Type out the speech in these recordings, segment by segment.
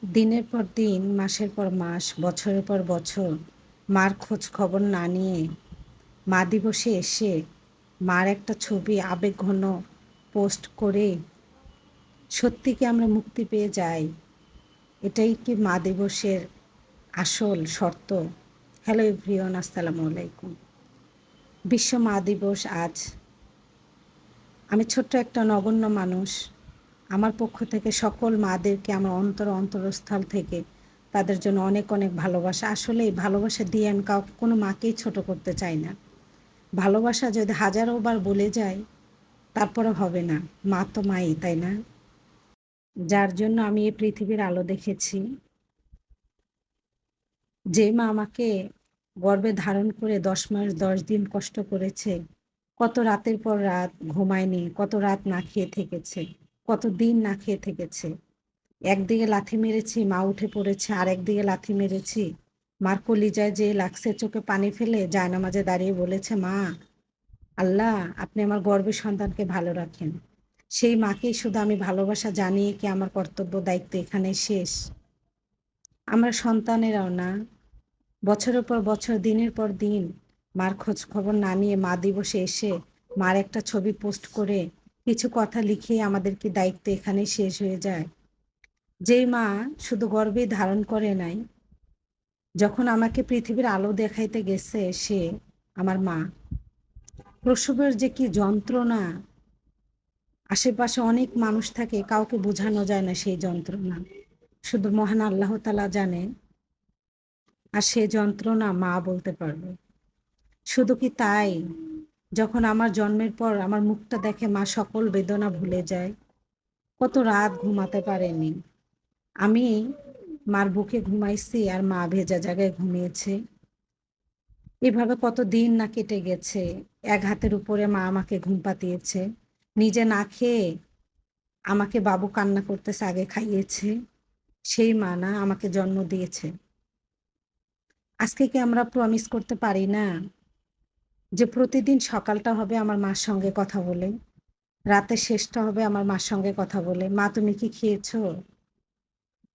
দিনের পর দিন, মাসের পর মাস, বছরের পর বছর মার খোঁজ খবর না নিয়ে মা দিবসে এসে মার একটা ছবি আবেগঘন পোস্ট করে সত্যি কি আমরা মুক্তি পেয়ে যাই? এটাই কি মা দিবসের আসল শর্ত? হ্যালো এভরিওয়ান, আসসালামু আলাইকুম। বিশ্ব মা দিবস আজ। আমি ছোট্ট একটা নগণ্য মানুষ। আমার পক্ষ থেকে সকল মাদেরকে আমার অন্তরস্থল থেকে তাদের জন্য অনেক অনেক ভালোবাসা। আসলে এই ভালোবাসা দিয়ে আমি কোনো মাকেই ছোট করতে চাই না। ভালোবাসা যদি হাজারো বার বলে যাই, তারপরে হবে না। মা তো মাই, তাই না? যার জন্য আমি এই পৃথিবীর আলো দেখেছি, যে মা আমাকে গর্ভে ধারণ করে 10 মাস 10 দিন কষ্ট করেছে, কত রাতের পর রাত ঘুমায়নি, কত রাত না খেয়ে থেকেছে, কত দিন না খেয়ে থেকেছে। একদিকে লাথি মেরেছি, মা উঠে পড়েছে, আরেকদিকে লাথি মেরেছি। মার কলিজায় যে লাগছে, চোখে পানি ফেলে জায়নামাজে দাঁড়িয়ে বলেছে, মা, আল্লাহ আপনি আমার গর্ভের সন্তানকে ভালো রাখেন। সেই মাকেই শুধু আমি ভালোবাসা জানিয়ে কি আমার কর্তব্য দায়িত্ব এখানে শেষ? আমরা সন্তানেরাও না বছরের পর বছর, দিনের পর দিন মার খোঁজ খবর না নিয়ে মা দিবসে এসে মার একটা ছবি পোস্ট করে কিছু কথা লিখিয়ে আমাদের কি দায়িত্ব এখানেই শেষ হয়ে যায়? যেই মা শুধু গর্ভেই ধারণ করে নাই, যখন আমাকে পৃথিবীর আলো দেখাইতে গেছে সে, আমার মা, প্রসবের যে কি যন্ত্রণা, আশেপাশে অনেক মানুষ থাকে, কাউকে বোঝানো যায় না সেই যন্ত্রণা। শুধু মহান আল্লাহ তাআলা জানে, আর সে যন্ত্রণা মা বলতে পারবে। শুধু কি তাই, যখন আমার জন্মের পর আমার মুখটা দেখে মা সকল বেদনা ভুলে যায়। কত রাত ঘুমাতে পারেনি। আমি মার বুকে ঘুমাইছি আর মা ভেজা জায়গায় ঘুমিয়েছে। এভাবে কত দিন না কেটে গেছে। এক হাতের উপরে মা আমাকে ঘুম পাতিয়েছে। নিজে না খেয়ে আমাকে বাবু কান্না করতেছে আগে খাইয়েছে। সেই মা না আমাকে জন্ম দিয়েছে। আজকে কি আমরা প্রমিস করতে পারি না যে প্রতিদিন সকালটা হবে আমার মার সঙ্গে কথা বলে, রাতের শেষটা হবে আমার মার সঙ্গে কথা বলে, মা তুমি কি খেয়েছো?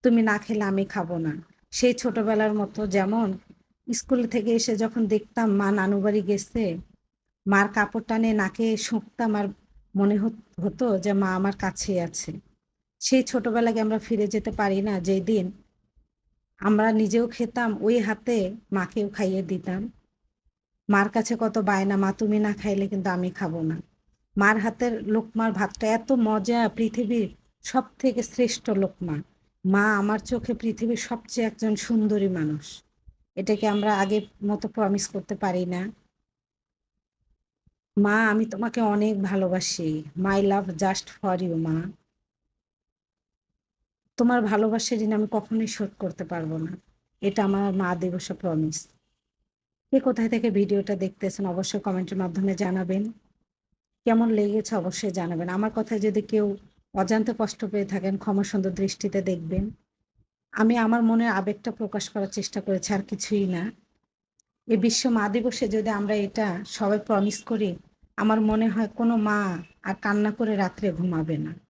তুমি না খেলে আমি খাবো না। সেই ছোটবেলার মতো, যেমন স্কুল থেকে এসে যখন দেখতাম মা নানু বাড়ি গেছে, মার কাপড় টানে নাকে শুঁকতাম আর মনে হতো যে মা আমার কাছেই আছে। সেই ছোটবেলাকে আমরা ফিরে যেতে পারি না, যেই দিন আমরা নিজেও খেতাম ওই হাতে মাকেও খাইয়ে দিতাম। মার কাছে কত বায়না, মা তুমি না খাইলে কিন্তু আমি খাবো না। মার হাতের লোকমার ভাতটা এত মজা, পৃথিবীর সবথেকে শ্রেষ্ঠ লোকমা। মা আমার চোখে পৃথিবীর সবচেয়ে একজন সুন্দরী মানুষ। এটাকে আমরা আগের মতো প্রমিস করতে পারি না? মা আমি তোমাকে অনেক ভালোবাসি। মাই লাভ জাস্ট ফর ইউ মা। তোমার ভালোবাসার ঋণ আমি কখনোই শোধ করতে পারবো না। এটা আমার মা দিবসে প্রমিস। কে কোথায় থেকে ভিডিওটা দেখতেছেন অবশ্যই কমেন্টের মাধ্যমে জানাবেন। কেমন লেগেছে অবশ্যই জানাবেন। আমার কথায় যদি কেউ অজান্তে কষ্ট পেয়ে থাকেন, ক্ষমা সুন্দর দৃষ্টিতে দেখবেন। আমি আমার মনের আবেগটা প্রকাশ করার চেষ্টা করেছি, আর কিছুই না। এই বিশ্ব মা দিবসে যদি আমরা এটা সবাই প্রমিস করি, আমার মনে হয় কোনো মা আর কান্না করে রাত্রে ঘুমাবে না।